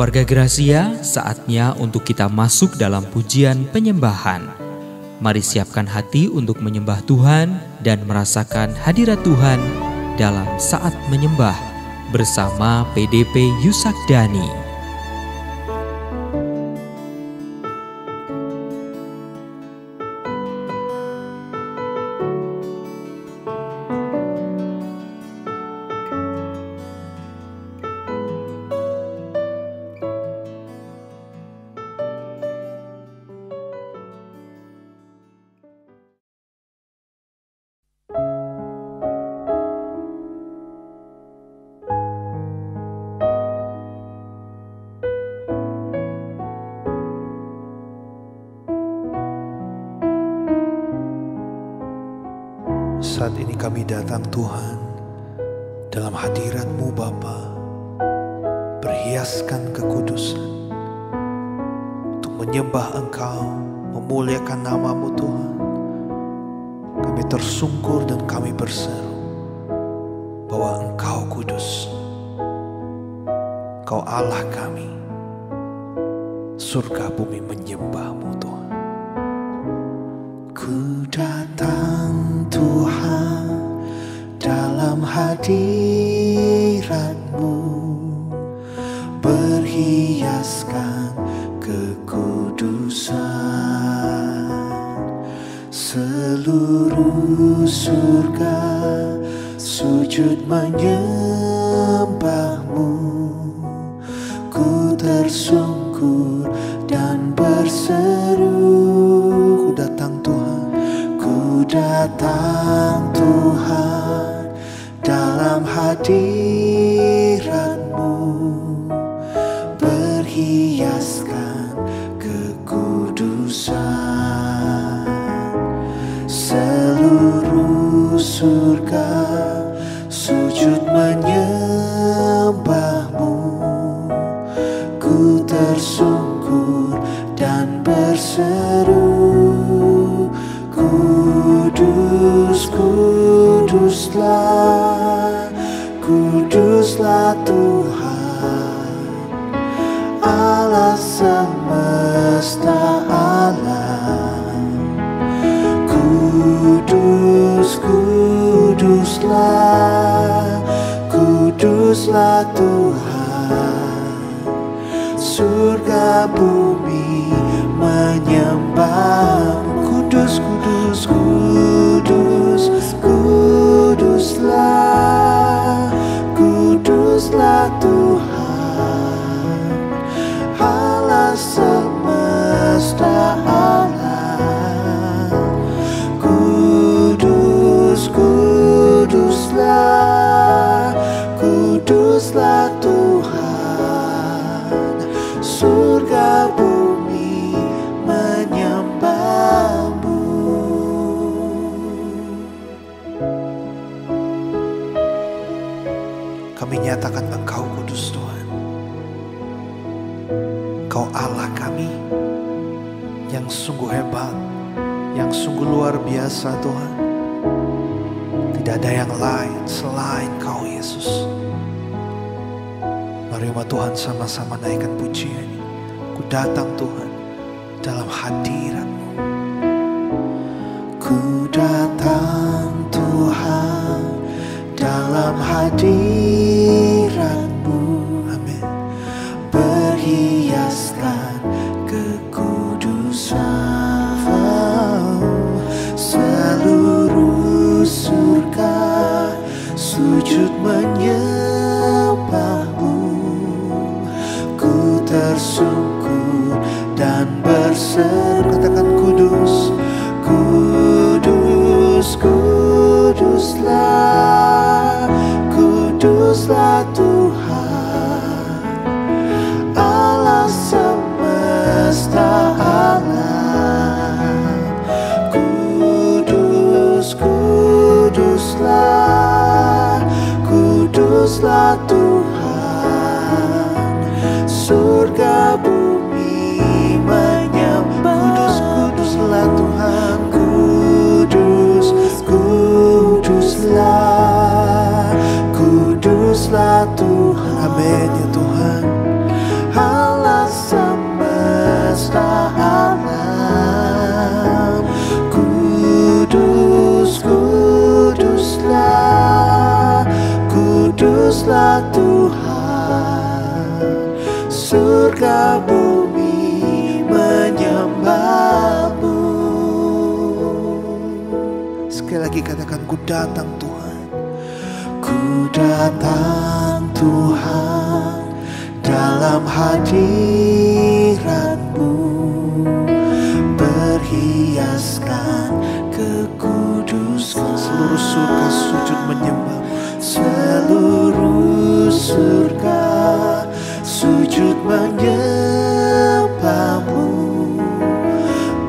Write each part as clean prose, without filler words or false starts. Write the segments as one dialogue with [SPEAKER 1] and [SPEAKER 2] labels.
[SPEAKER 1] Keluarga Gracia, saatnya untuk kita masuk dalam pujian penyembahan. Mari siapkan hati untuk menyembah Tuhan dan merasakan hadirat Tuhan dalam saat menyembah bersama PDP Yusakdani.
[SPEAKER 2] Saat ini kami datang Tuhan dalam hadirat-Mu Bapa, berhiaskan kekudusan untuk menyembah Engkau, memuliakan nama-Mu Tuhan. Kami tersungkur dan kami berseru bahwa Engkau kudus, Engkau Allah kami. Surga bumi menyembah-Mu Tuhan. Ku datang Tuhan dalam hadirat-Mu, berhiaskan kekudusan. Seluruh surga sujud menyembah-Mu. Ku tersungkur dan berseru, ku datang Tuhan, ku datang Tuhan dalam hadirat-Mu, berhiaskan kekudusan. Seluruh surga sujud menyembah-Mu. Ku tersungkur dan berseru, kudus, kuduslah, kuduslah Tuhan, Allah semesta alam. Kudus, kuduslah, kuduslah Tuhan, surga bumi menyembah. Kudus, kudus, kudus, kuduslah, kuduslah Tuhan, Allah semesta alam. Kudus, kuduslah, kuduslah Tuhan, surga bumi menyembah-Mu. Kami nyatakan Engkau kudus Tuhan. Engkau Allah kami yang sungguh hebat, yang sungguh luar biasa Tuhan. Tidak ada yang lain selain Kau Yesus. Mari umat Tuhan sama-sama naikkan pujian. Ku datang Tuhan dalam hadirat-Mu. Ku datang Tuhan dalam hadirat-Mu. Amin. Berhiaskan kekudusan. Seluruh surga sujud menyembah-Mu. Ku tersungkur dan berseru, katakan kudus, kudus, kuduslah, kuduslah Tuhan, Allah semesta alam. Kudus, kuduslah, kuduslah Tuhan, surga bumi menyembah. Kudus, kuduslah Tuhan, kudus, kuduslah, kuduslah Tuhan. Tuhan, surga bumi menyembahmu. Sekali lagi katakan, ku datang Tuhan. Ku datang Tuhan dalam hadirat-Mu, berhiaskan kekudusan. Seluruh surga sujud menyembah, seluruh surga sujud menyembah-Mu.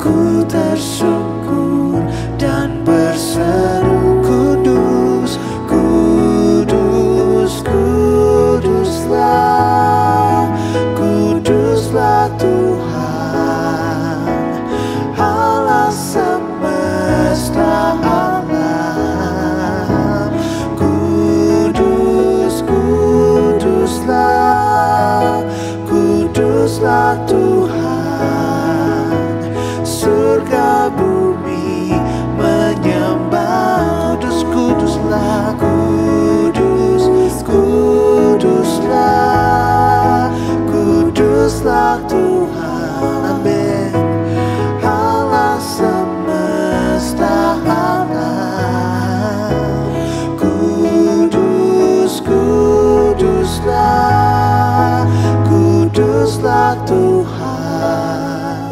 [SPEAKER 2] Ku tersungkur dan berseru, kudus, kudus, kuduslah, kuduslah Tuhan Allah semesta alam. Kudus, kuduslah, kuduslah Tuhan, surga bumi menyembah. Kudus, kuduslah, kudus, kuduslah, kuduslah Tuhan. Amin. Allah semesta alam. Kudus, kuduslah, kuduslah Tuhan,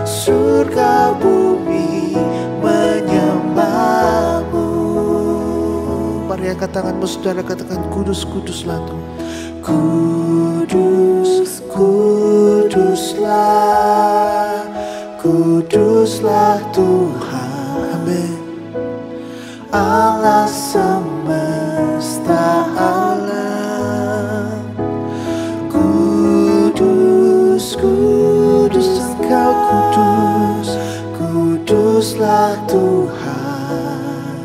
[SPEAKER 2] surga bumi menyembah-Mu. Mari angkat tanganmu saudara, katakan, kudus, kuduslah Tuhan. Kudus, kuduslah, kuduslah Tuhan. Amin. Allah semesta alam. Kudus, kudus, Engkau kudus, kuduslah Tuhan,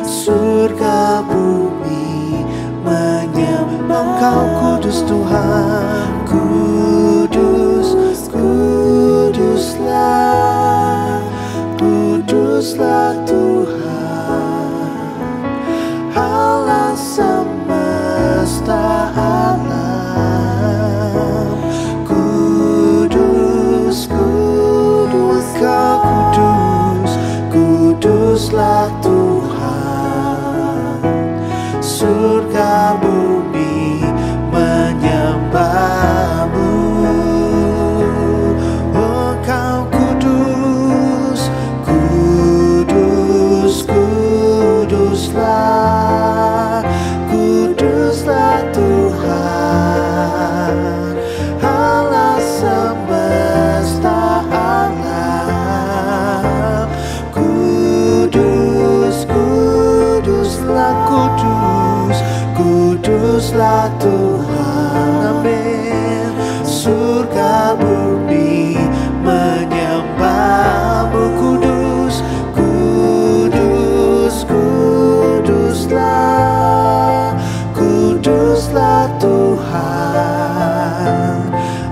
[SPEAKER 2] surga bumi menyembah. Engkau kudus Tuhan, kudus, kuduslah, kuduslah Tuhan, Allah semesta alam. Kudus, kudus, Engkau kudus, kuduslah Tuhan, surga bumi menyembah-Mu. Engkau kudus, kudus, kuduslah, kuduslah Tuhan, Allah semesta alam. Kudus, kuduslah, kudus, kuduslah Tuhan. Amin. Surga bumi menyembah-Mu. Kudus, kudus, kuduslah, kuduslah Tuhan,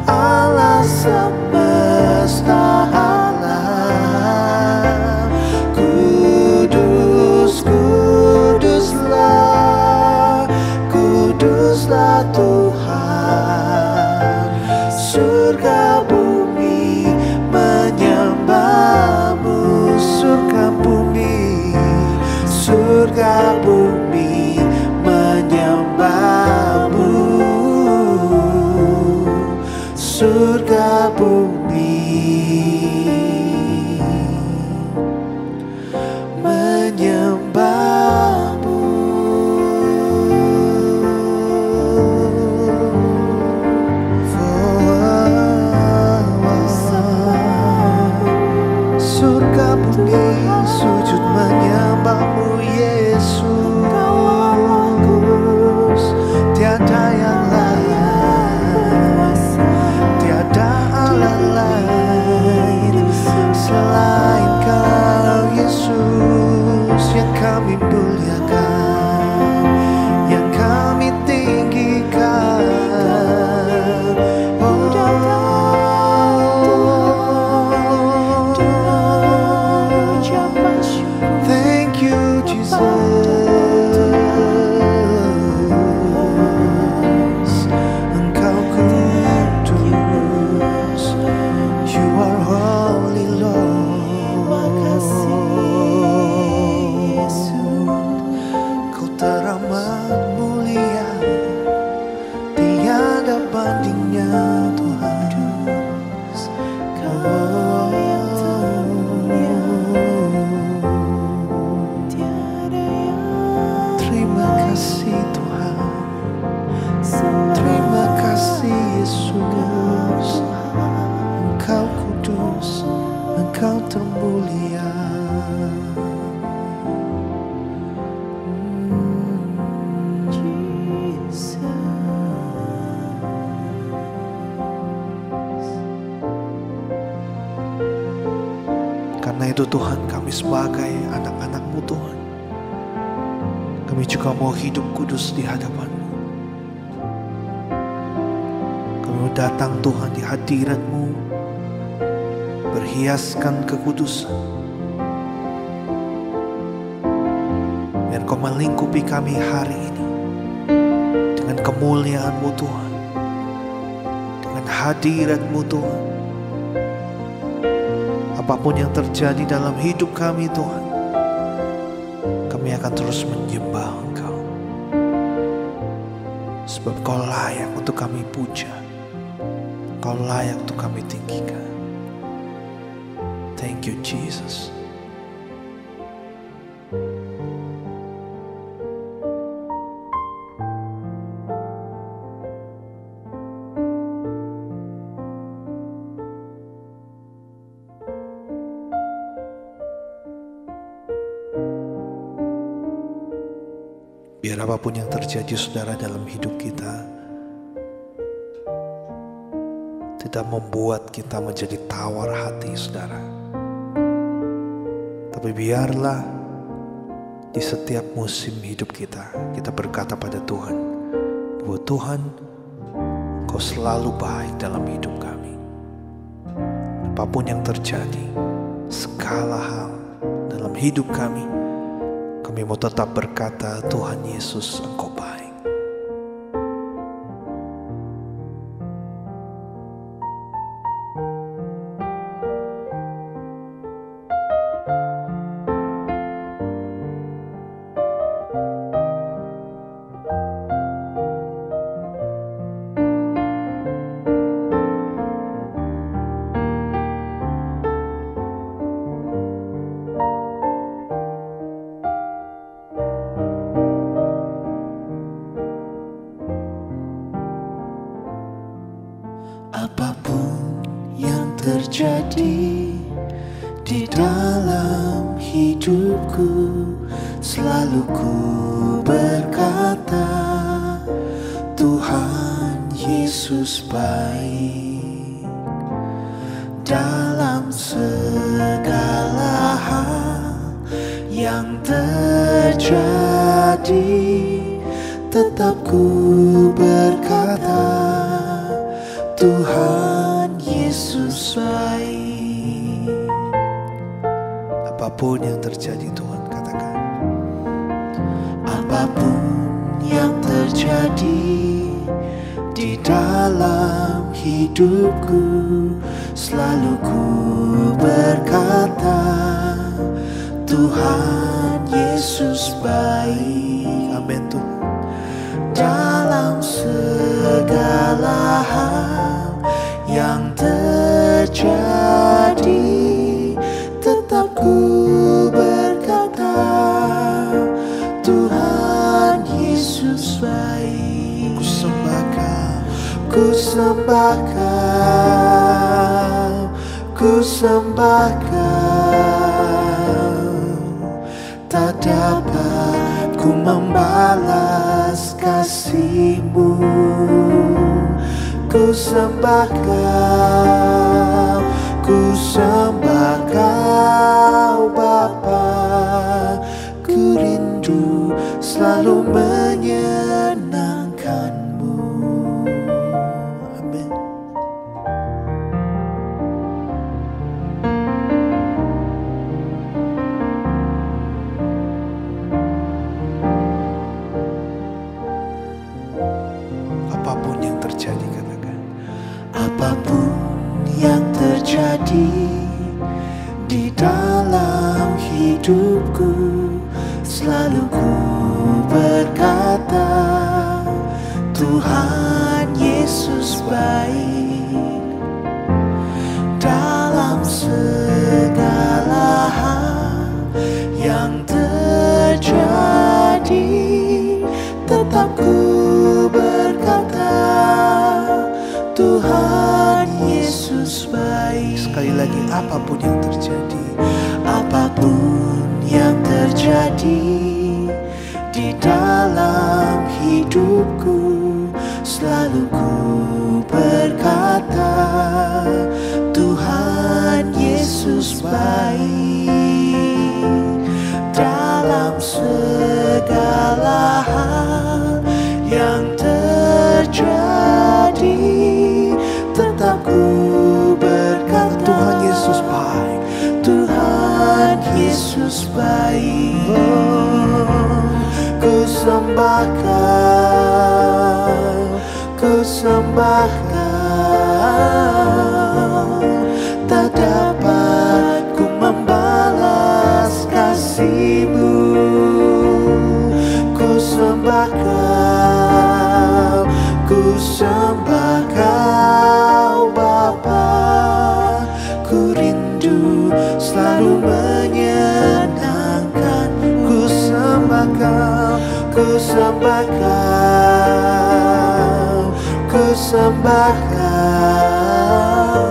[SPEAKER 2] Allah semesta alam. Kudus, kuduslah, kuduslah Tuhan, surga bumi menyembah-Mu. Surga bumi, surga bumi menyembah-Mu. Surga bumi menyembah-Mu. Surga bumi sujud menyembah-Mu, Yesus. Tiada yang lain, tiada Allah lain selain Kau, Yesus, yang kami muliakan, yang kami tinggikan. Oh, Engkau termulia. Karena itu Tuhan, kami sebagai anak-anak-Mu Tuhan, kami juga mau hidup kudus di hadapan-Mu. Kami mau datang Tuhan di hadirat-Mu, berhiaskan kekudusan. Biar Kau melingkupi kami hari ini dengan kemuliaan-Mu Tuhan, dengan hadirat-Mu Tuhan. Apapun yang terjadi dalam hidup kami Tuhan, kami akan terus menyembah Engkau, sebab Kau layak untuk kami puja, Kau layak untuk kami tinggikan. Thank you Jesus. Biar apapun yang terjadi saudara dalam hidup kita tidak membuat kita menjadi tawar hati saudara. Tapi biarlah di setiap musim hidup kita berkata pada Tuhan bahwa Tuhan, Kau selalu baik dalam hidup kami. Apapun yang terjadi, segala hal dalam hidup kami mau tetap berkata, Tuhan Yesus, Engkau baik. Apapun yang terjadi di dalam hidupku, selalu ku berkata, Tuhan Yesus baik. Dalam segala hal yang terjadi, tetap ku berkata, Tuhan Yesus baik. Apapun yang terjadi Tuhan, katakan. Apapun yang terjadi di dalam hidupku, selalu ku berkata, Tuhan Yesus baik. Amin Tuhan. Dalam segala hal yang terjadi, tetap ku berkata, Tuhan Yesus baik. Ku sembah Kau, ku sembah Kau, ku sembah Kau. Tak dapat ku membalas kasih-Mu. Ku sembah Kau, ku sembah Kau Bapa. Ku rindu selalu menyenangkan-Mu. Amin. Apapun yang terjadi, katakan. Apapun yang terjadi di dalam hidupku, selalu ku berkata, Tuhan Yesus baik. Dalam segala hal yang terjadi, tetap ku berkata, Tuhan Yesus baik. Sekali lagi, apapun apapun yang terjadi,
[SPEAKER 3] apapun yang terjadi di dalam hidupku, selalu ku berkata, Tuhan Yesus baik. Dalam segala hal yang terjadi, tetap ku berkata,
[SPEAKER 2] Tuhan Yesus baik.
[SPEAKER 3] Tuhan Yesus baik. Ku sembah Kau, ku sembah Kau. Tak dapat ku membalas kasih-Mu. Ku sembah Kau, ku sembah Kau Bapa. Ku rindu selalu menyenangkan. Ku sembah Kau, ku sembah Kau, ku sembah Kau.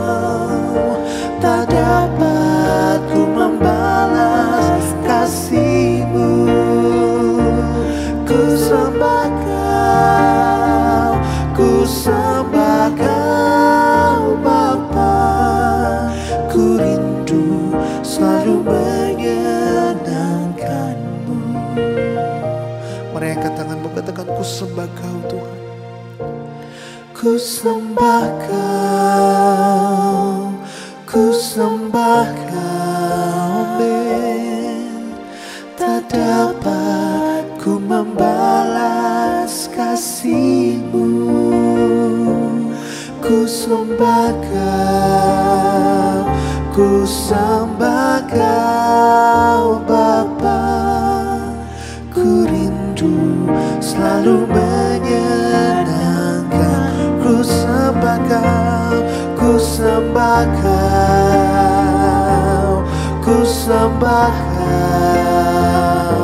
[SPEAKER 3] Tak dapat ku membalas kasih-Mu. Ku sembah Kau, ku sembah Kau Bapa. Ku rindu selalu menyenangkan-Mu.
[SPEAKER 2] Mari angkat tanganmu, katakan ku sembah Kau Tuhan.
[SPEAKER 3] Ku sembah Kau, ku sembah Kau, amin. Tak dapat ku membalas kasih-Mu. Ku sembah Kau, ku sembah Kau Bapa. Ku rindu selalu menyenangkan. Ku sembah Kau, ku sembah Kau, ku sembah Kau.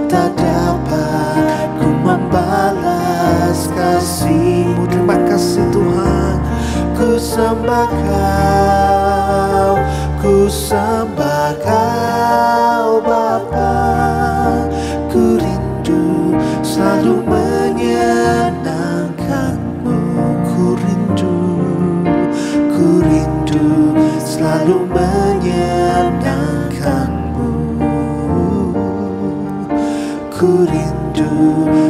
[SPEAKER 3] Tak dapat ku membalas kasih-Mu.
[SPEAKER 2] Terima kasih Tuhan.
[SPEAKER 3] Ku sembah Kau, ku sembah Kau Bapa. Ku rindu selalu menyenangkan-Mu. Ku rindu selalu menyenangkan-Mu. Ku rindu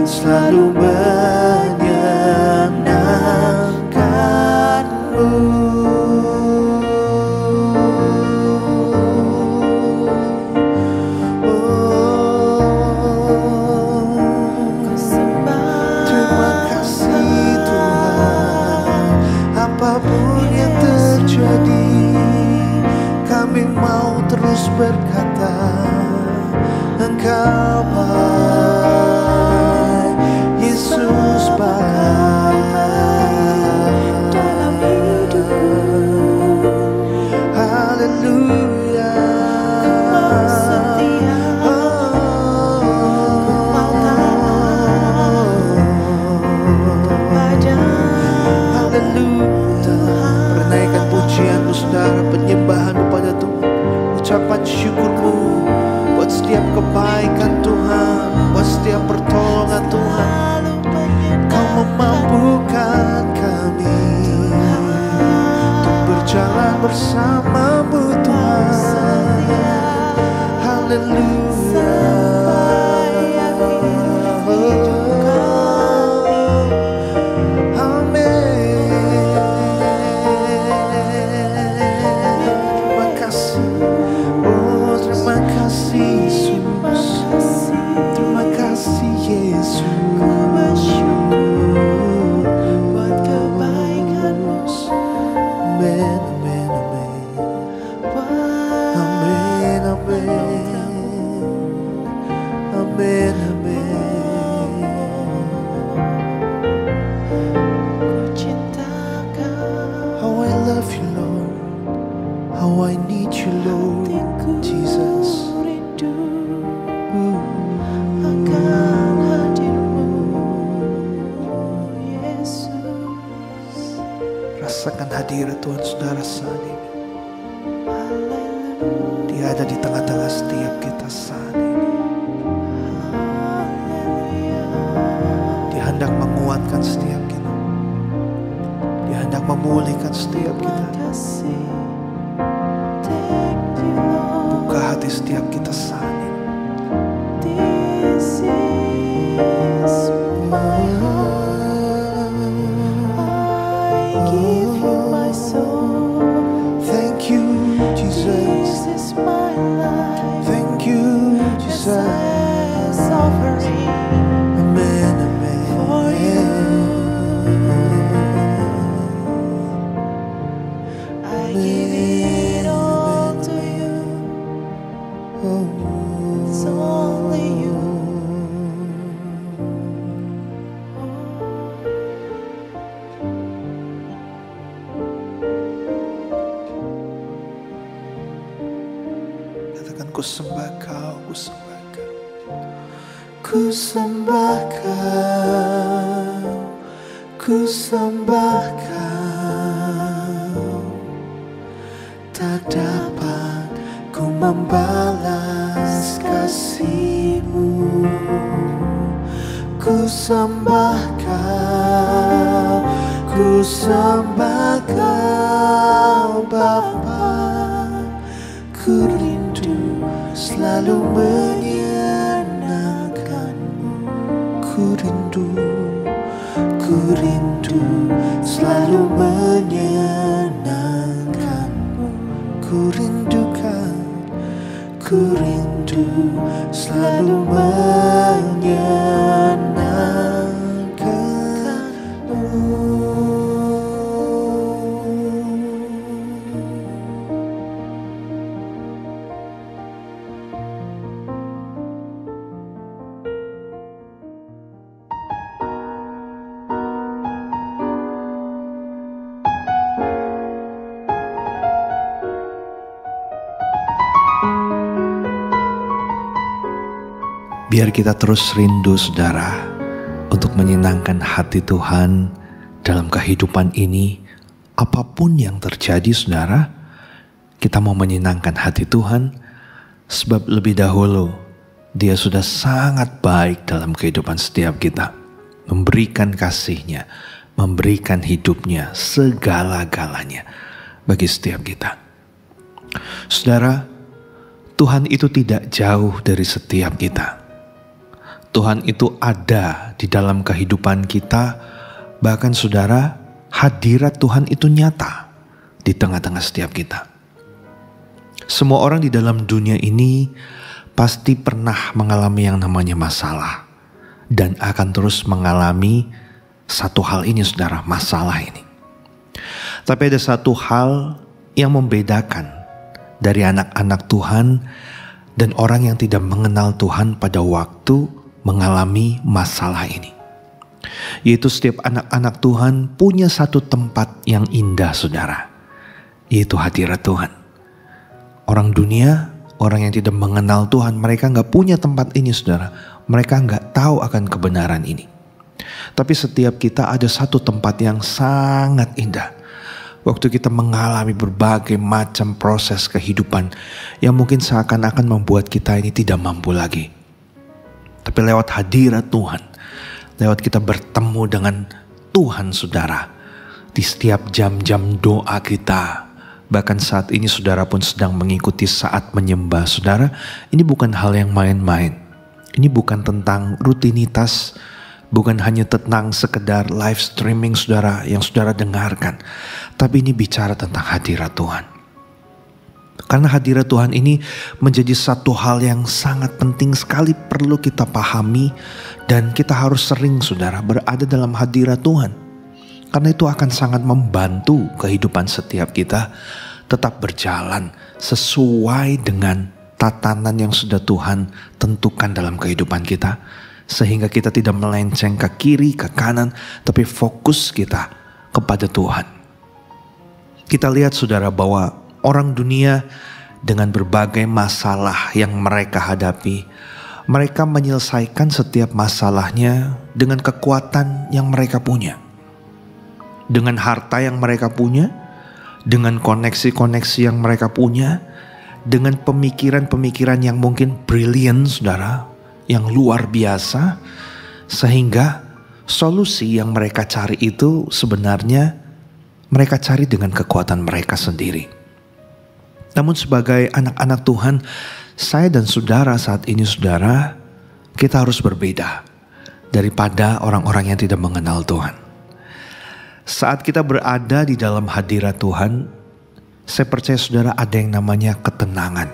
[SPEAKER 3] selalu menyenangkan-Mu.
[SPEAKER 2] Apapun yang terjadi, kami mau terus berkata, Engkau baik, Yesus baik
[SPEAKER 3] dalam hidupku.
[SPEAKER 2] Haleluya.
[SPEAKER 3] Kau setia, Kau taat padamu.
[SPEAKER 2] Haleluya. Pernaikkan pujianmu saudara, penyembahanmu pada Tuhan, ucapan syukurmu buat setiap kebaikan Tuhan, buat setiap pertolongan Tuhan. Kau memampukan kami untuk berjalan bersama-Mu Tuhan. Haleluya. Rasakan hadirat Tuhan saudara saat ini. Dia ada di tengah-tengah setiap kita saat ini. Dia hendak menguatkan setiap kita. Dia hendak memulihkan setiap kita. Buka hati setiap kita saat ini.
[SPEAKER 3] This is my heart. I give you my soul.
[SPEAKER 2] Thank you, Jesus.
[SPEAKER 3] This is my life.
[SPEAKER 2] Thank you, Jesus.
[SPEAKER 3] As offering
[SPEAKER 2] Amen, amen.
[SPEAKER 3] for you. I give it all to you. It's only you.
[SPEAKER 2] Katakan, ku sembah kau, ku sembah kau.
[SPEAKER 3] Ku sembah kau, ku sembah kau. Tak dapat ku membalas kasih-Mu. Ku sembah kau, ku sembah kau Bapa. Ku rindu selalu menyenangkan-Mu. Ku rindu selalu menyenangkan-Mu. Ku rindu selalu menyenangkan-Mu.
[SPEAKER 2] Biar kita terus rindu, saudara, untuk menyenangkan hati Tuhan dalam kehidupan ini. Apapun yang terjadi, saudara, kita mau menyenangkan hati Tuhan, sebab lebih dahulu Dia sudah sangat baik dalam kehidupan setiap kita, memberikan kasih-Nya, memberikan hidup-Nya, segala-galanya bagi setiap kita. Saudara, Tuhan itu tidak jauh dari setiap kita. Tuhan itu ada di dalam kehidupan kita. Bahkan saudara, hadirat Tuhan itu nyata di tengah-tengah setiap kita. Semua orang di dalam dunia ini pasti pernah mengalami yang namanya masalah. Dan akan terus mengalami satu hal ini, saudara, masalah ini. Tapi ada satu hal yang membedakan dari anak-anak Tuhan dan orang yang tidak mengenal Tuhan pada waktu mengalami masalah ini. Yaitu setiap anak-anak Tuhan punya satu tempat yang indah, saudara. Yaitu hadirat Tuhan. Orang dunia, orang yang tidak mengenal Tuhan, mereka gak punya tempat ini, saudara. Mereka gak tahu akan kebenaran ini. Tapi setiap kita ada satu tempat yang sangat indah. Waktu kita mengalami berbagai macam proses kehidupan yang mungkin seakan-akan membuat kita ini tidak mampu lagi. Tapi lewat hadirat Tuhan, lewat kita bertemu dengan Tuhan, saudara, di setiap jam-jam doa kita, bahkan saat ini saudara pun sedang mengikuti saat menyembah, saudara, ini bukan hal yang main-main. Ini bukan tentang rutinitas, bukan hanya tentang sekedar live streaming, saudara, yang saudara dengarkan, tapi ini bicara tentang hadirat Tuhan. Karena hadirat Tuhan ini menjadi satu hal yang sangat penting sekali perlu kita pahami. Dan kita harus sering, saudara, berada dalam hadirat Tuhan. Karena itu akan sangat membantu kehidupan setiap kita tetap berjalan sesuai dengan tatanan yang sudah Tuhan tentukan dalam kehidupan kita. Sehingga kita tidak melenceng ke kiri, ke kanan, tapi fokus kita kepada Tuhan. Kita lihat, saudara, bahwa orang dunia dengan berbagai masalah yang mereka hadapi, mereka menyelesaikan setiap masalahnya dengan kekuatan yang mereka punya. Dengan harta yang mereka punya, dengan koneksi-koneksi yang mereka punya, dengan pemikiran-pemikiran yang mungkin brilliant saudara, yang luar biasa, sehingga solusi yang mereka cari itu sebenarnya mereka cari dengan kekuatan mereka sendiri. Namun sebagai anak-anak Tuhan, saya dan saudara saat ini saudara, kita harus berbeda daripada orang-orang yang tidak mengenal Tuhan. Saat kita berada di dalam hadirat Tuhan, saya percaya saudara ada yang namanya ketenangan.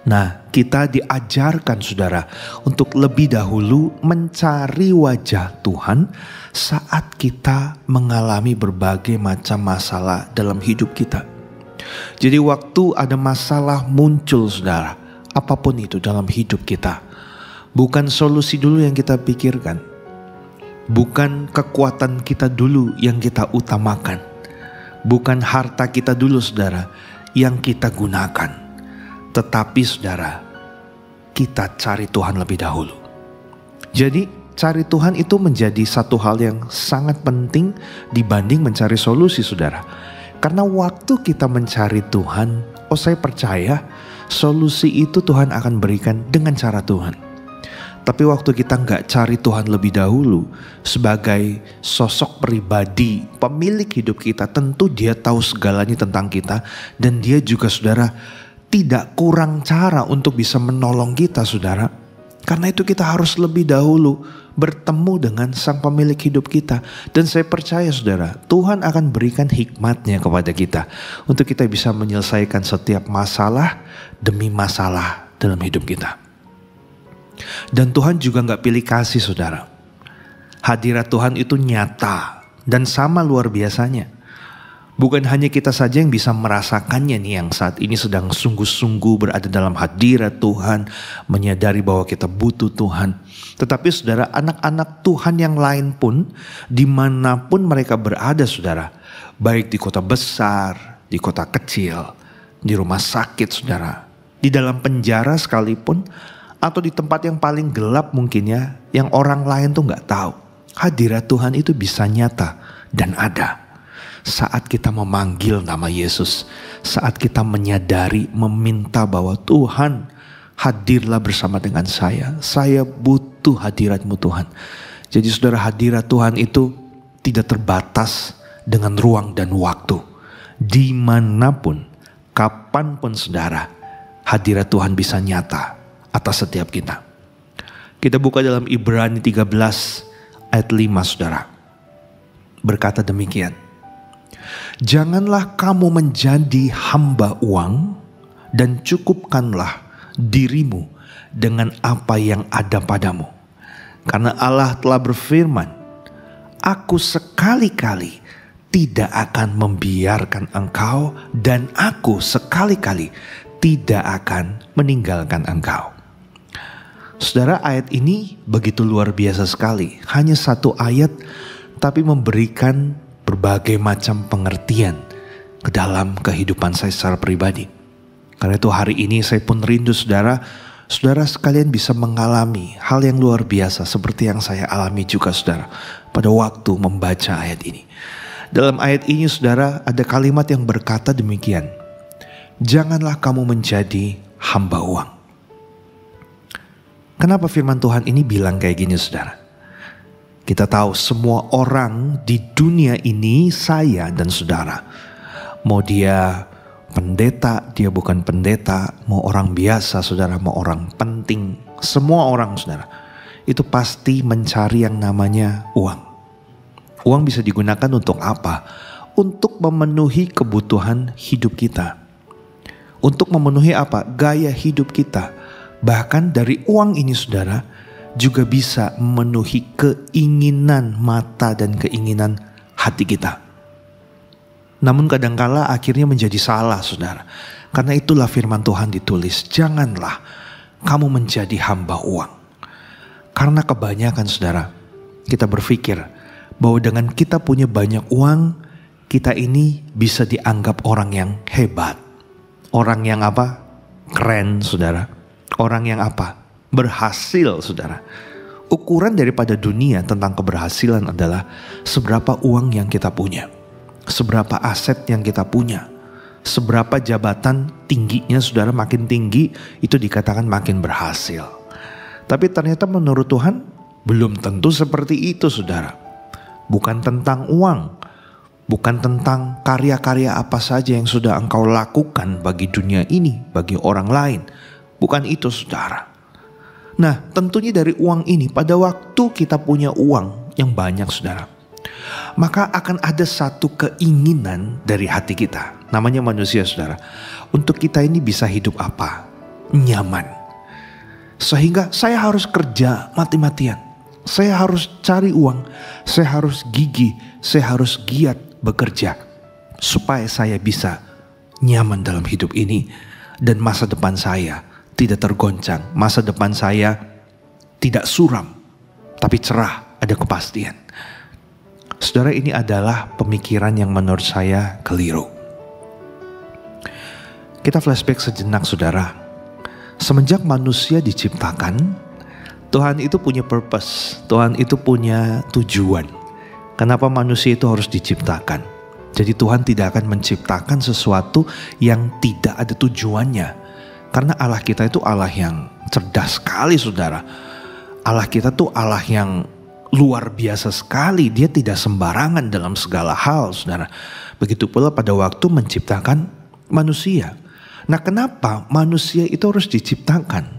[SPEAKER 2] Nah, kita diajarkan saudara untuk lebih dahulu mencari wajah Tuhan saat kita mengalami berbagai macam masalah dalam hidup kita. Jadi waktu ada masalah muncul saudara, apapun itu dalam hidup kita, bukan solusi dulu yang kita pikirkan, bukan kekuatan kita dulu yang kita utamakan, bukan harta kita dulu saudara yang kita gunakan, tetapi saudara, kita cari Tuhan lebih dahulu. Jadi cari Tuhan itu menjadi satu hal yang sangat penting dibanding mencari solusi saudara. Karena waktu kita mencari Tuhan, saya percaya solusi itu Tuhan akan berikan dengan cara Tuhan. Tapi waktu kita nggak cari Tuhan lebih dahulu sebagai sosok pribadi, pemilik hidup kita, tentu Dia tahu segalanya tentang kita, dan Dia juga saudara tidak kurang cara untuk bisa menolong kita saudara. Karena itu kita harus lebih dahulu bertemu dengan sang pemilik hidup kita. Dan saya percaya saudara, Tuhan akan berikan hikmatnya kepada kita untuk kita bisa menyelesaikan setiap masalah demi masalah dalam hidup kita. Dan Tuhan juga gak pilih kasih saudara. Hadirat Tuhan itu nyata dan sama luar biasanya. Bukan hanya kita saja yang bisa merasakannya nih, yang saat ini sedang sungguh-sungguh berada dalam hadirat Tuhan, menyadari bahwa kita butuh Tuhan. Tetapi saudara, anak-anak Tuhan yang lain pun, dimanapun mereka berada saudara, baik di kota besar, di kota kecil, di rumah sakit saudara, di dalam penjara sekalipun, atau di tempat yang paling gelap mungkin ya, yang orang lain tuh gak tahu. Hadirat Tuhan itu bisa nyata dan ada. Saat kita memanggil nama Yesus, saat kita menyadari, meminta bahwa Tuhan hadirlah bersama dengan saya butuh hadirat-Mu Tuhan. Jadi saudara, hadirat Tuhan itu tidak terbatas dengan ruang dan waktu. Dimanapun, kapanpun saudara, hadirat Tuhan bisa nyata atas setiap kita. Kita buka dalam Ibrani 13 ayat 5 saudara. Berkata demikian. Janganlah kamu menjadi hamba uang, dan cukupkanlah dirimu dengan apa yang ada padamu. Karena Allah telah berfirman, Aku sekali-kali tidak akan membiarkan engkau, dan Aku sekali-kali tidak akan meninggalkan engkau. Saudara, ayat ini begitu luar biasa sekali. Hanya satu ayat, tapi memberikan berbagai macam pengertian ke dalam kehidupan saya secara pribadi. Karena itu hari ini saya pun rindu saudara sekalian bisa mengalami hal yang luar biasa seperti yang saya alami juga saudara pada waktu membaca ayat ini. Dalam ayat ini saudara ada kalimat yang berkata demikian. Janganlah kamu menjadi hamba uang. Kenapa firman Tuhan ini bilang kayak gini saudara? Kita tahu semua orang di dunia ini, saya dan saudara, mau dia pendeta, dia bukan pendeta, mau orang biasa saudara, mau orang penting, semua orang saudara, itu pasti mencari yang namanya uang. Uang bisa digunakan untuk apa? Untuk memenuhi kebutuhan hidup kita. Untuk memenuhi apa? Gaya hidup kita. Bahkan dari uang ini saudara, juga bisa memenuhi keinginan mata dan keinginan hati kita. Namun kadangkala akhirnya menjadi salah saudara. Karena itulah firman Tuhan ditulis, janganlah kamu menjadi hamba uang. Karena kebanyakan saudara, kita berpikir bahwa dengan kita punya banyak uang, kita ini bisa dianggap orang yang hebat. Orang yang apa? Keren saudara. Orang yang apa? Berhasil saudara. Ukuran daripada dunia tentang keberhasilan adalah seberapa uang yang kita punya, seberapa aset yang kita punya, Seberapa jabatan tingginya saudara makin tinggi, itu dikatakan makin berhasil. Tapi ternyata menurut Tuhan belum tentu seperti itu saudara. Bukan tentang uang, bukan tentang karya-karya apa saja yang sudah engkau lakukan bagi dunia ini, bagi orang lain. Bukan itu saudara. Nah, tentunya dari uang ini, pada waktu kita punya uang yang banyak saudara, maka akan ada satu keinginan dari hati kita, namanya manusia saudara, untuk kita ini bisa hidup apa? Nyaman. Sehingga saya harus kerja mati-matian, saya harus cari uang, saya harus gigih, saya harus giat bekerja supaya saya bisa nyaman dalam hidup ini dan masa depan saya tidak tergoncang, masa depan saya tidak suram tapi cerah, ada kepastian. Saudara, ini adalah pemikiran yang menurut saya keliru. Kita flashback sejenak saudara. Semenjak manusia diciptakan, Tuhan itu punya purpose, Tuhan itu punya tujuan. Kenapa manusia itu harus diciptakan? Jadi Tuhan tidak akan menciptakan sesuatu yang tidak ada tujuannya. Karena Allah kita itu Allah yang cerdas sekali saudara. Allah kita tuh Allah yang luar biasa sekali. Dia tidak sembarangan dalam segala hal saudara. Begitu pula pada waktu menciptakan manusia. Nah, kenapa manusia itu harus diciptakan?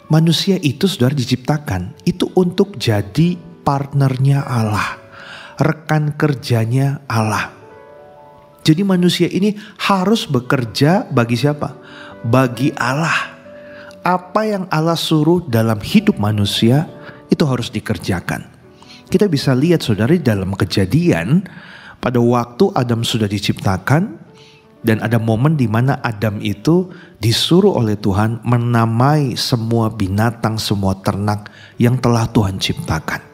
[SPEAKER 2] Manusia itu saudara diciptakan itu untuk jadi partnernya Allah, rekan kerjanya Allah. Jadi manusia ini harus bekerja bagi siapa? Bagi Allah. Apa yang Allah suruh dalam hidup manusia itu harus dikerjakan. Kita bisa lihat saudara dalam Kejadian, pada waktu Adam sudah diciptakan, dan ada momen di mana Adam itu disuruh oleh Tuhan menamai semua binatang, semua ternak yang telah Tuhan ciptakan.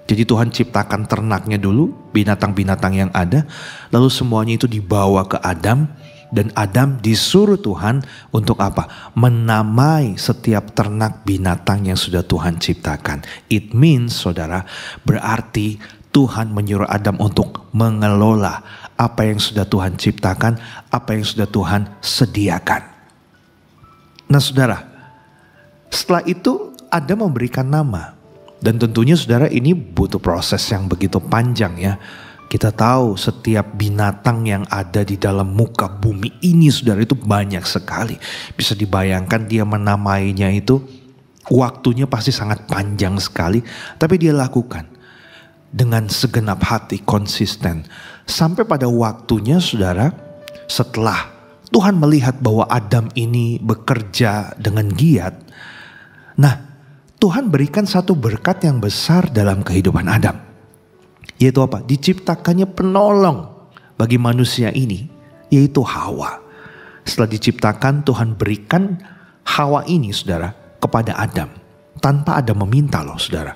[SPEAKER 2] Jadi Tuhan ciptakan ternaknya dulu, binatang-binatang yang ada, lalu semuanya itu dibawa ke Adam, dan Adam disuruh Tuhan untuk apa? Menamai setiap ternak binatang yang sudah Tuhan ciptakan. It means saudara, berarti Tuhan menyuruh Adam untuk mengelola apa yang sudah Tuhan ciptakan, apa yang sudah Tuhan sediakan. Nah saudara, setelah itu Adam memberikan nama. Dan tentunya saudara ini butuh proses yang begitu panjang ya. Kita tahu setiap binatang yang ada di dalam muka bumi ini saudara itu banyak sekali. Bisa dibayangkan dia menamainya itu waktunya pasti sangat panjang sekali. Tapi dia lakukan dengan segenap hati, konsisten. Sampai pada waktunya saudara, setelah Tuhan melihat bahwa Adam ini bekerja dengan giat. Nah, Tuhan berikan satu berkat yang besar dalam kehidupan Adam. Yaitu apa? Diciptakannya penolong bagi manusia ini, yaitu Hawa. Setelah diciptakan, Tuhan berikan Hawa ini saudara kepada Adam. Tanpa Adam meminta loh saudara.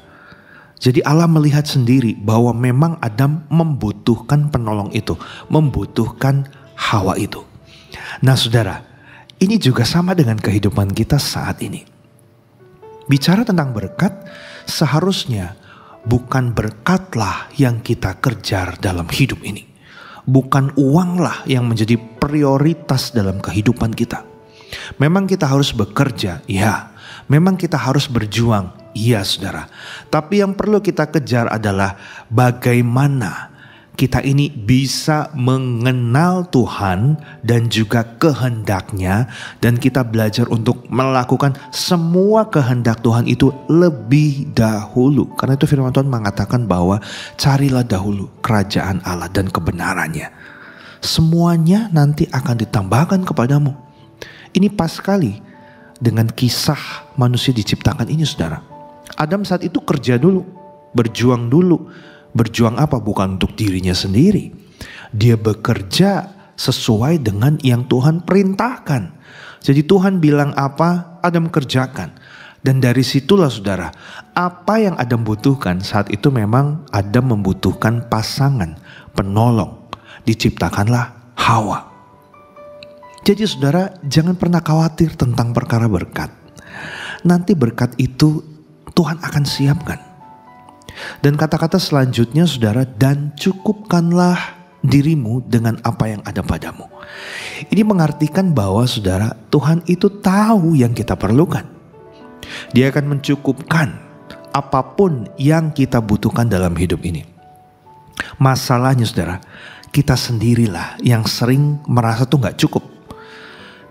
[SPEAKER 2] Jadi Allah melihat sendiri bahwa memang Adam membutuhkan penolong itu, membutuhkan Hawa itu. Nah saudara, ini juga sama dengan kehidupan kita saat ini. Bicara tentang berkat, seharusnya bukan berkatlah yang kita kejar dalam hidup ini. Bukan uanglah yang menjadi prioritas dalam kehidupan kita. Memang kita harus bekerja, ya. Memang kita harus berjuang, iya saudara. Tapi yang perlu kita kejar adalah bagaimana kita ini bisa mengenal Tuhan dan juga kehendaknya. Dan kita belajar untuk melakukan semua kehendak Tuhan itu lebih dahulu. Karena itu firman Tuhan mengatakan bahwa carilah dahulu kerajaan Allah dan kebenarannya. Semuanya nanti akan ditambahkan kepadamu. Ini pas sekali dengan kisah manusia diciptakan ini saudara. Adam saat itu kerja dulu, berjuang dulu. Berjuang apa? Bukan untuk dirinya sendiri. Dia bekerja sesuai dengan yang Tuhan perintahkan. Jadi Tuhan bilang apa, Adam kerjakan. Dan dari situlah saudara, apa yang Adam butuhkan saat itu memang Adam membutuhkan pasangan, penolong. Diciptakanlah Hawa. Jadi saudara, jangan pernah khawatir tentang perkara berkat. Nanti berkat itu Tuhan akan siapkan. Dan kata-kata selanjutnya saudara, dan cukupkanlah dirimu dengan apa yang ada padamu. Ini mengartikan bahwa saudara, Tuhan itu tahu yang kita perlukan. Dia akan mencukupkan apapun yang kita butuhkan dalam hidup ini. Masalahnya saudara, kita sendirilah yang sering merasa tuh gak cukup.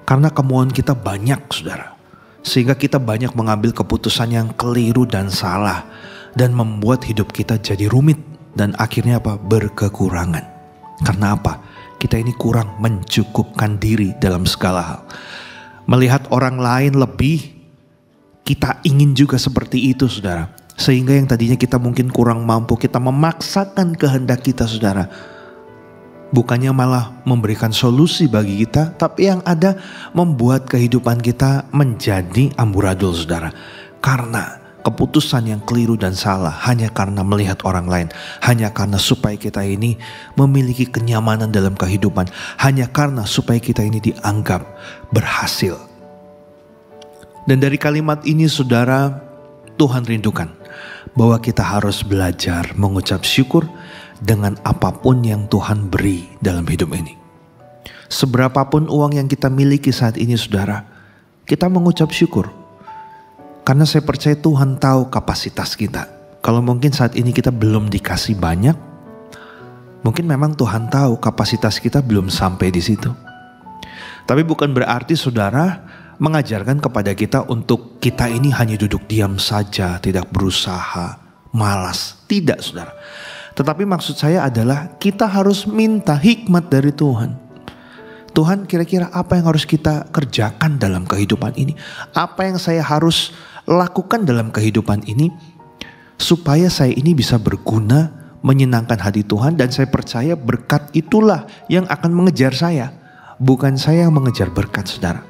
[SPEAKER 2] Karena kemauan kita banyak saudara. Sehingga kita banyak mengambil keputusan yang keliru dan salah. Dan membuat hidup kita jadi rumit. Dan akhirnya apa? Berkekurangan. Karena apa? Kita ini kurang mencukupkan diri dalam segala hal. Melihat orang lain lebih, kita ingin juga seperti itu saudara. Sehingga yang tadinya kita mungkin kurang mampu, kita memaksakan kehendak kita saudara. Bukannya malah memberikan solusi bagi kita, tapi yang ada membuat kehidupan kita menjadi amburadul saudara. Karena keputusan yang keliru dan salah hanya karena melihat orang lain. Hanya karena supaya kita ini memiliki kenyamanan dalam kehidupan. Hanya karena supaya kita ini dianggap berhasil. Dan dari kalimat ini saudara, Tuhan rindukan bahwa kita harus belajar mengucap syukur dengan apapun yang Tuhan beri dalam hidup ini. Seberapapun uang yang kita miliki saat ini saudara, kita mengucap syukur. Karena saya percaya Tuhan tahu kapasitas kita. Kalau mungkin saat ini kita belum dikasih banyak, mungkin memang Tuhan tahu kapasitas kita belum sampai di situ. Tapi bukan berarti saudara mengajarkan kepada kita untuk kita ini hanya duduk diam saja, tidak berusaha, malas. Tidak saudara. Tetapi maksud saya adalah kita harus minta hikmat dari Tuhan. Tuhan, kira-kira apa yang harus kita kerjakan dalam kehidupan ini? Apa yang saya harus lakukan dalam kehidupan ini supaya saya ini bisa berguna, menyenangkan hati Tuhan, dan saya percaya berkat itulah yang akan mengejar saya, bukan saya yang mengejar berkat saudara.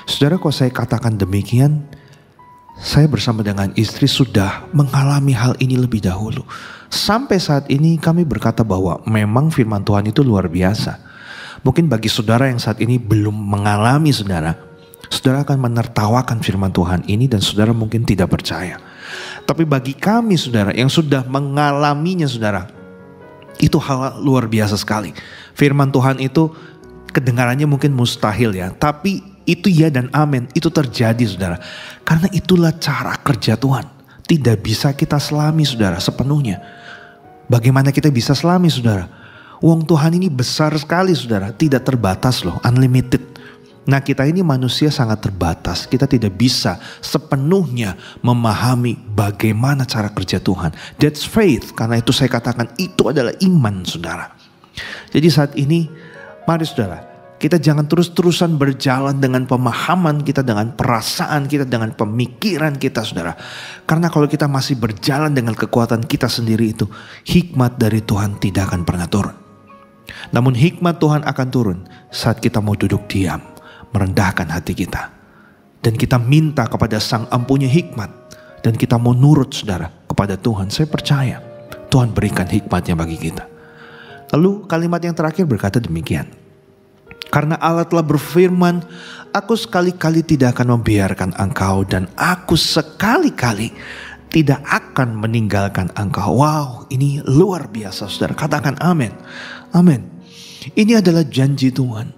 [SPEAKER 2] Saudara, kalau saya katakan demikian, saya bersama dengan istri sudah mengalami hal ini lebih dahulu. Sampai saat ini kami berkata bahwa memang firman Tuhan itu luar biasa. Mungkin bagi saudara yang saat ini belum mengalami saudara akan menertawakan firman Tuhan ini dan saudara mungkin tidak percaya. Tapi bagi kami saudara yang sudah mengalaminya saudara, itu hal luar biasa sekali. Firman Tuhan itu kedengarannya mungkin mustahil ya, tapi itu ya dan amin, itu terjadi saudara. Karena itulah cara kerja Tuhan. Tidak bisa kita selami saudara sepenuhnya. Bagaimana kita bisa selami saudara? Uang Tuhan ini besar sekali saudara, tidak terbatas loh, unlimited. Nah kita ini manusia sangat terbatas, kita tidak bisa sepenuhnya memahami bagaimana cara kerja Tuhan. That's faith, karena itu saya katakan itu adalah iman saudara. Jadi saat ini mari saudara, kita jangan terus-terusan berjalan dengan pemahaman kita, dengan perasaan kita, dengan pemikiran kita saudara. Karena kalau kita masih berjalan dengan kekuatan kita sendiri itu, hikmat dari Tuhan tidak akan pernah turun. Namun hikmat Tuhan akan turun saat kita mau duduk diam, merendahkan hati kita. Dan kita minta kepada Sang Empunya hikmat. Dan kita mau nurut saudara kepada Tuhan. Saya percaya Tuhan berikan hikmatnya bagi kita. Lalu kalimat yang terakhir berkata demikian. Karena Allah telah berfirman, aku sekali-kali tidak akan membiarkan engkau dan aku sekali-kali tidak akan meninggalkan engkau. Wow, ini luar biasa saudara. Katakan amin. Amin. Ini adalah janji Tuhan.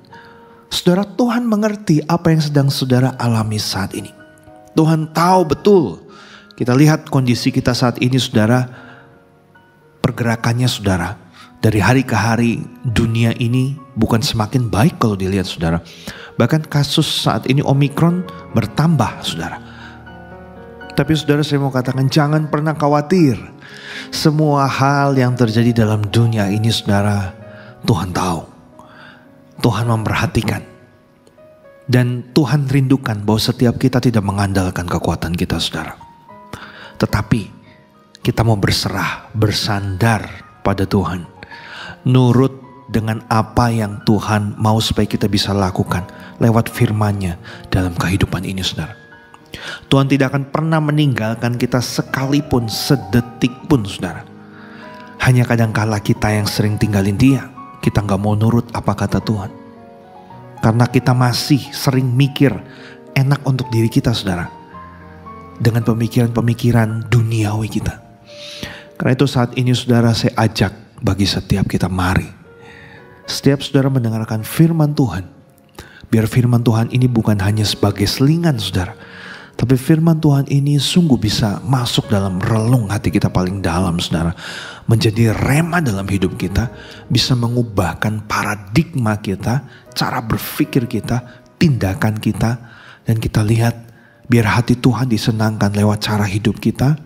[SPEAKER 2] Saudara, Tuhan mengerti apa yang sedang saudara alami saat ini. Tuhan tahu betul. Kita lihat kondisi kita saat ini saudara. Pergerakannya saudara. Dari hari ke hari dunia ini bukan semakin baik kalau dilihat saudara. Bahkan kasus saat ini Omikron bertambah saudara. Tapi saudara, saya mau katakan jangan pernah khawatir. Semua hal yang terjadi dalam dunia ini saudara, Tuhan tahu. Tuhan memperhatikan. Dan Tuhan rindukan bahwa setiap kita tidak mengandalkan kekuatan kita saudara. Tetapi kita mau berserah, bersandar pada Tuhan. Nurut dengan apa yang Tuhan mau supaya kita bisa lakukan lewat firman-Nya dalam kehidupan ini saudara. Tuhan tidak akan pernah meninggalkan kita sekalipun, sedetik pun saudara. Hanya kadangkala kita yang sering tinggalin Dia. Kita gak mau nurut apa kata Tuhan. Karena kita masih sering mikir enak untuk diri kita saudara. Dengan pemikiran-pemikiran duniawi kita. Karena itu saat ini saudara, saya ajak bagi setiap kita, mari Setiap saudara mendengarkan firman Tuhan, biar firman Tuhan ini bukan hanya sebagai selingan saudara, tapi firman Tuhan ini sungguh bisa masuk dalam relung hati kita paling dalam saudara. Menjadi rema dalam hidup kita, bisa mengubahkan paradigma kita, cara berpikir kita, tindakan kita. Dan kita lihat biar hati Tuhan disenangkan lewat cara hidup kita.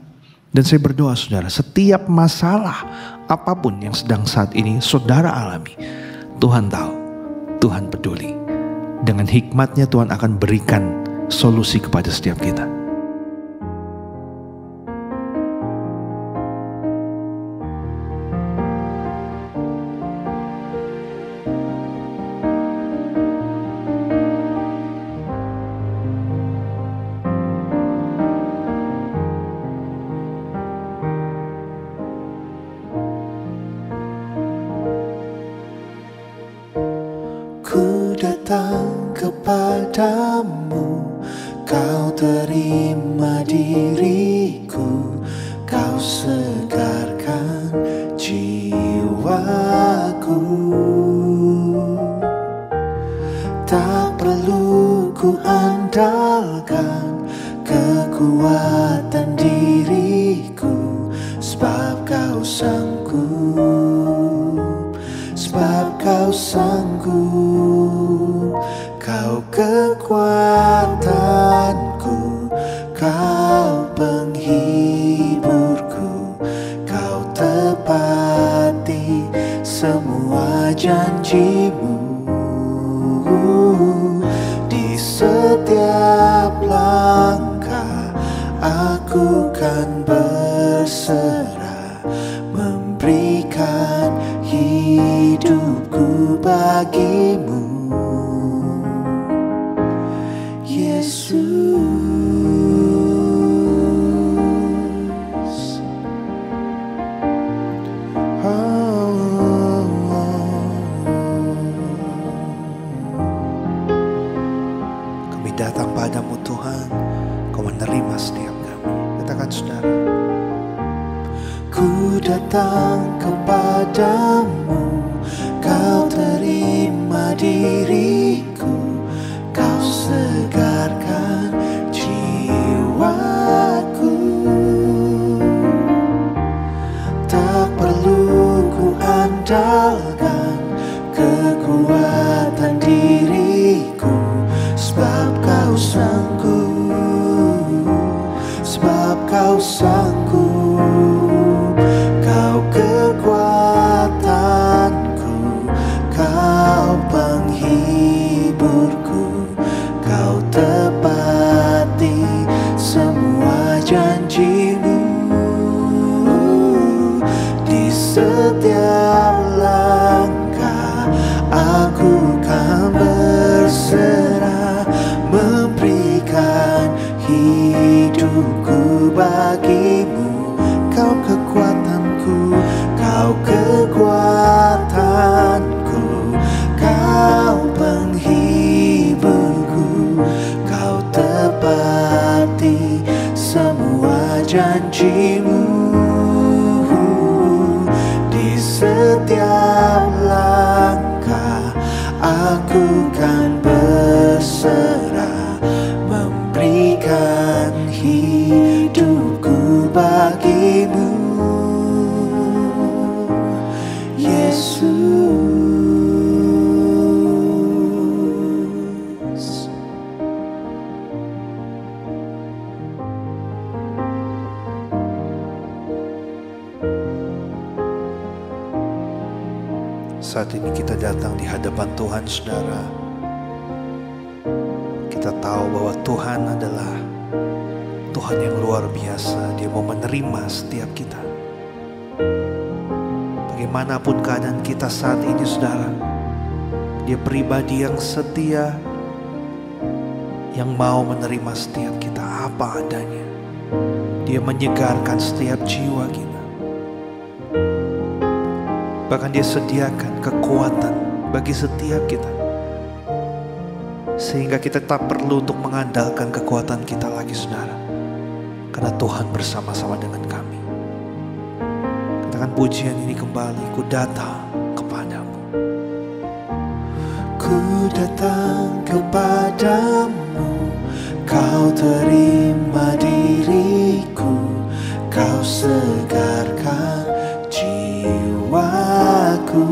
[SPEAKER 2] Dan saya berdoa saudara, setiap masalah apapun yang sedang saat ini saudara alami, Tuhan tahu, Tuhan peduli. Dengan hikmatnya Tuhan akan berikan solusi kepada setiap kita.
[SPEAKER 3] Ku datang kepadamu, Kau terima diriku, Kau segarkan jiwaku. Tak perlu ku andalkan kekuatan diriku, sebab Kau sanggup, sebab Kau sanggup. Kau kekuatanku, Kau penghiburku, Kau tepati semua janjimu. Di setiap langkah aku kan berserah, memberikan hidupku bagimu, Yesus.
[SPEAKER 2] Kami datang padamu Tuhan, Kau menerima setiap kami. Katakan saudara.
[SPEAKER 3] Ku datang kepadamu, Kau terima diriku, Kau segarkan jiwaku. Tak perlu ku andalkan kekuatan diriku, sebab Kau sanggup, sebab Kau sanggup. Kau kekuatanku, Kau penghiburku, Kau tepati semua janjimu. Di setiap langkah aku kan berserah, memberikan hidupku bagimu. Kau kekuatanku, Kau kekuatanku, Kau penghiburku, Kau tepati semua janjimu. Di setiap langkah aku kan berserah, memberikan hidupku bagimu, Yesus.
[SPEAKER 2] Saat ini kita datang di hadapan Tuhan saudara. Kita tahu bahwa Tuhan adalah Tuhan yang luar biasa. Dia mau menerima setiap kita. Bagaimanapun keadaan kita saat ini saudara, Dia pribadi yang setia, yang mau menerima setiap kita apa adanya. Dia menyegarkan setiap jiwa kita. Bahkan Dia sediakan kekuatan bagi setiap kita, sehingga kita tak perlu untuk mengandalkan kekuatan kita lagi saudara, karena Tuhan bersama-sama dengan kami. Katakan pujian ini kembali. Ku datang kepadamu,
[SPEAKER 3] ku datang kepadamu, kau terima diriku, kau segarkan jiwaku.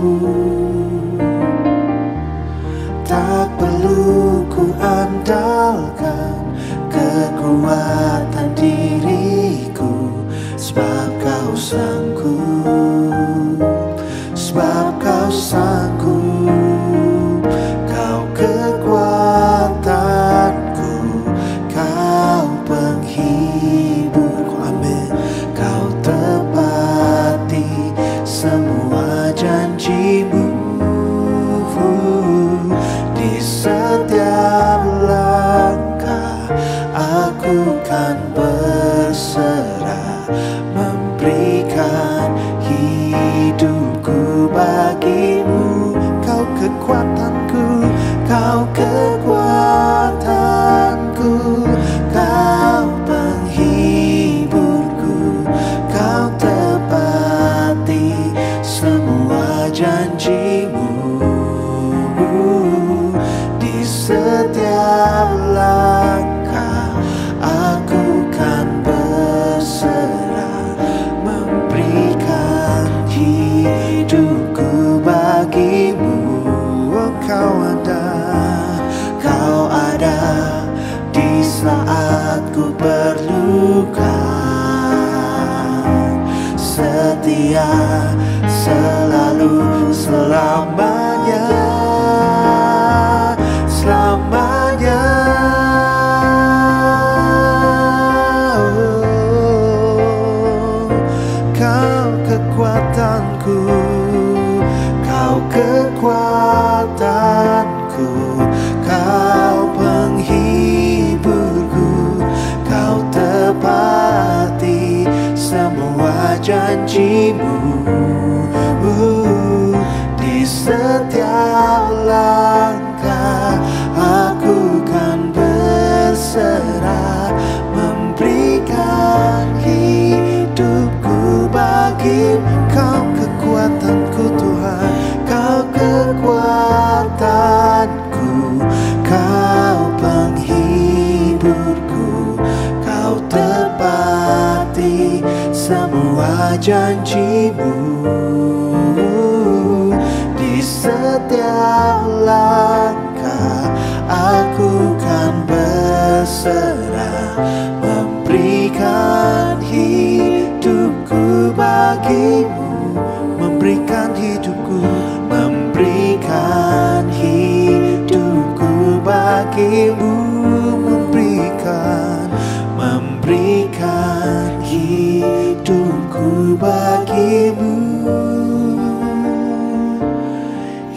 [SPEAKER 3] Tak perlu ku andalkan kekuatan diriku, sebab kau sanggup, sebab kau sanggup. Kau kekuatanku, kau penghiburku, amin. Kau tepati semua janjimu, di setiap langkah aku kan berserah, memberikan hidupku bagimu. Kau kekuatanku, kau kekuatanku, kau penghiburku, kau tepati semua janjimu, di setiap langkah aku kan berserah, memberikan hidupku bagimu. Oh, kau ada di saat ku perlukan, setia selalu selamanya, selamanya. Oh, kau kekuatanku, kau kekuatanku, kau penghiburku, kau tepati semua janjimu, di setiap langkah aku kan berserah, memberikan hidupku bagi kau. Kekuatanku Tuhan, kau kekuatanku, kau penghiburku, kau tepati semua janjimu, di setiap langkah aku kan berserah, memberikan hidupku bagimu, memberikan hidupku, memberikan hidupku bagimu, memberikan hidupku bagimu,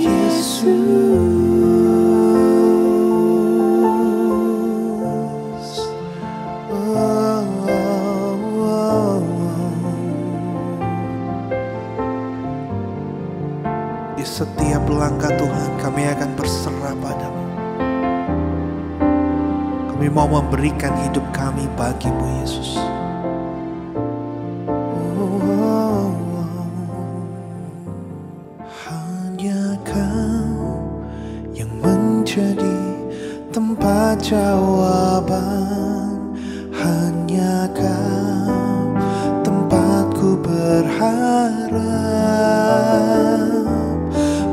[SPEAKER 3] Yesus. Di setiap langkah Tuhan kami akan berserah padamu. Kami mau memberikan hidup kami bagimu, Yesus. Hanya Kau yang menjadi tempat jawaban, hanya Kau tempatku berharap,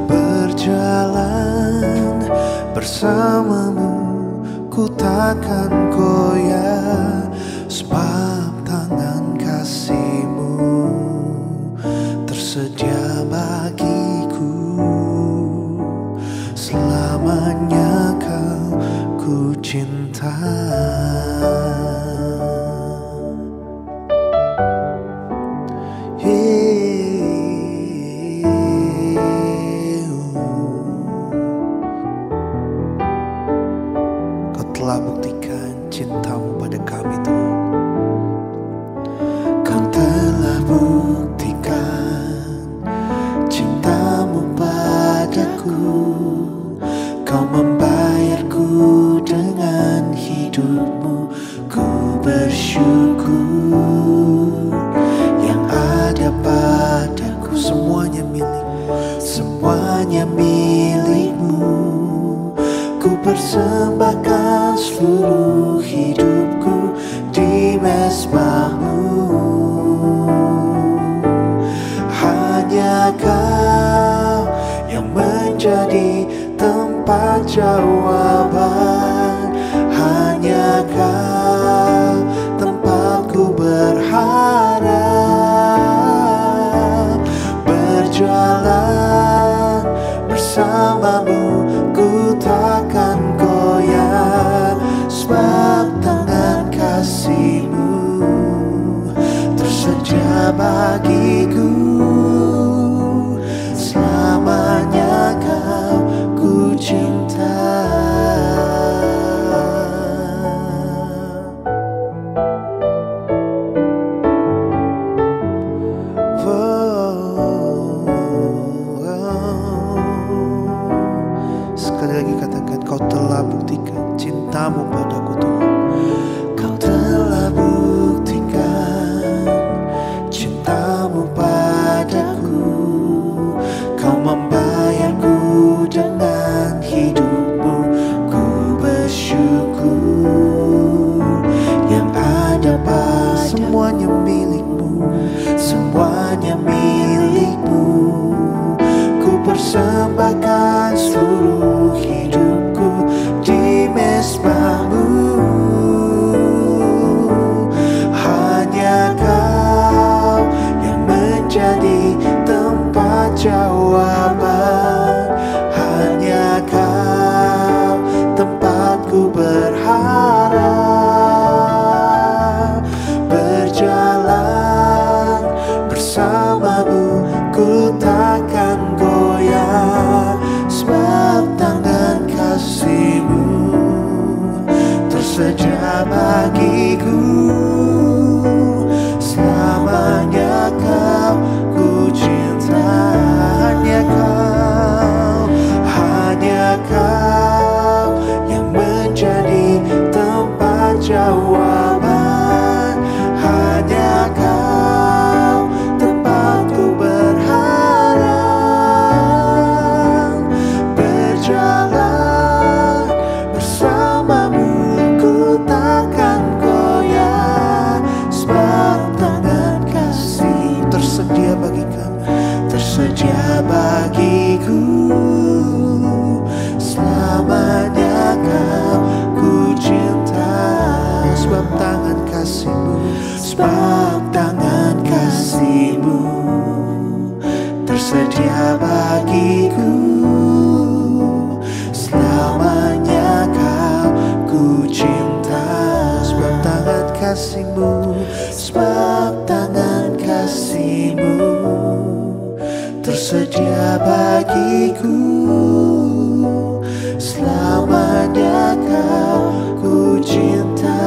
[SPEAKER 3] berjalan bersamamu ku takkan goyah, sebab tangan kasih-Mu tersedia bagiku. Selamanya Kau ku cinta. Telah buktikan cinta-Mu pada kami, Tuhan. Kau telah buktikan cinta-Mu padaku. Kau membayarku dengan hidup-Mu. Ku bersyukur yang ada padaku. Semuanya milik, semuanya milik-Mu. persembahkan seluruh hidupku di mezbahmu. Hanya Kau yang menjadi tempat jawaban. Hanya Kau tempatku berharap. Berjalan bersamamu, ku takkan goyah, sebab tangan kasih-Mu tersedia bagiku. Selamanya Kau ku cinta. Sekali lagi katakan, Kau telah buktikan cinta-Mu padaku Tuhan. Kau telah buktikan cinta-Mu padaku. Kau membayarku dengan hidup-Mu. Ku bersyukur. Yang ada pada semuanya milik-Mu, semuanya milik-Mu. Ku persembahkan seluruh hidupku di mezbah-Mu. Hanya Kau yang menjadi tempat jawaban. Hanya Kau tempatku berharap. Berjalan bersama-Mu, ku takkan goyah, sebab tangan kasih-Mu tersedia bagiku. Selamanya Kau ku cinta. Hanya Kau yang menjadi tempat jawaban. Hanya Kau tempatku berharap. Berjalan bersama-Mu, ku takkan goyah, sebab tangan kasih tersedia bagi kami, tersedia bagiku. Selamanya Kau ku cinta, sebab tangan kasih-Mu, sebab tangan kasih-Mu tersedia bagiku. Selamanya Kau ku cinta, sebab tangan kasih-Mu, sebab tangan kasih-Mu tersedia bagiku. Selamanya Kau ku cinta.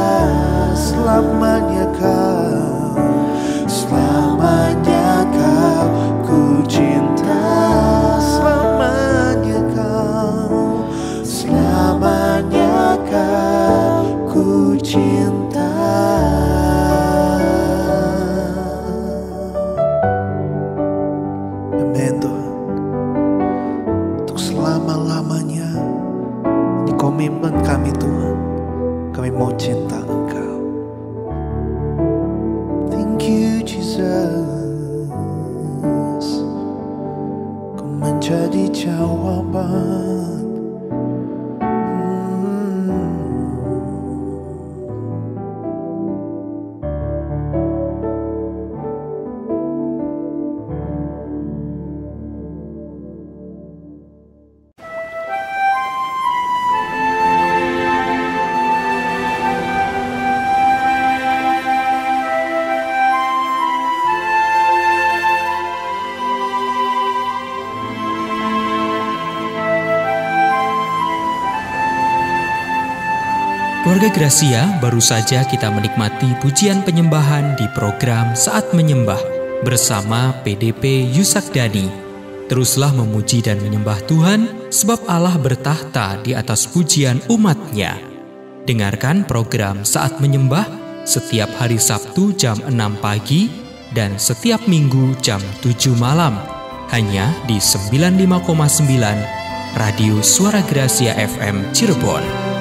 [SPEAKER 3] Selamanya Kau, selamanya Kau ku cinta. Selamanya Kau, selamanya Kau ku cinta. Amin Tuhan. Untuk selama-lamanya, ini komitmen kami Tuhan. Kami mau cinta Engkau. Thank you Jesus. Kau menjadi jawaban.
[SPEAKER 1] Keluarga Gracia, baru saja kita menikmati pujian penyembahan di program Saat Menyembah bersama PDP Yusakdani. Teruslah memuji dan menyembah Tuhan, sebab Allah bertahta di atas pujian umat-Nya. Dengarkan program Saat Menyembah setiap hari Sabtu jam 6 pagi dan setiap Minggu jam 7 malam. Hanya di 95,9 Radio Suara Gracia FM Cirebon.